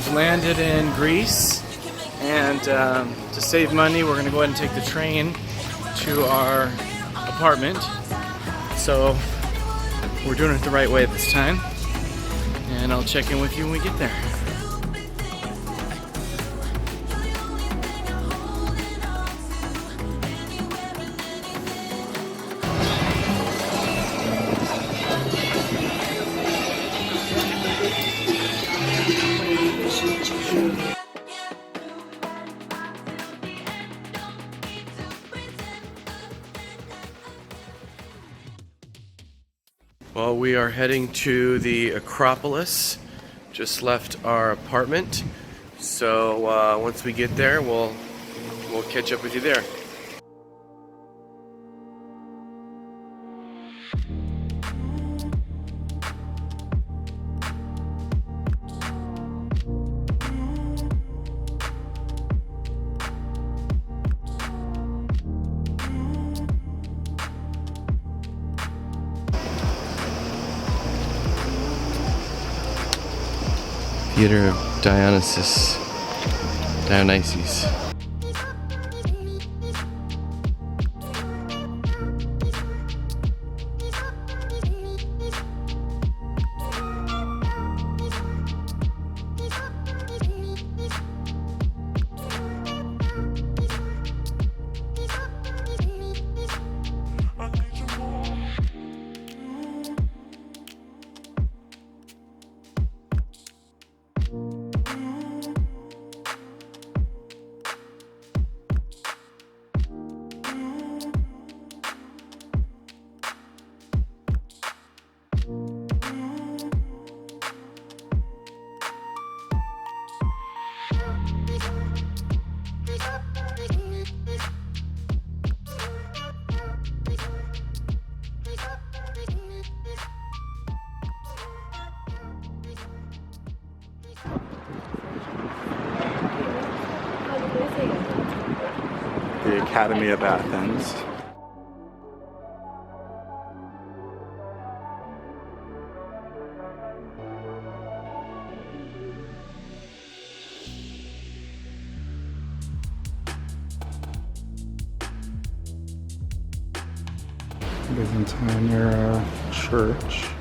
we've landed in Greece, and to save money, we're going to go ahead and take the train to our apartment. So we're doing it the right way this time, and I'll check in with you when we get there. Well, we are heading to the Acropolis. Just left our apartment, so once we get there, we'll catch up with you there. Theater of Dionysus. The Academy of Athens. Byzantine-era Church.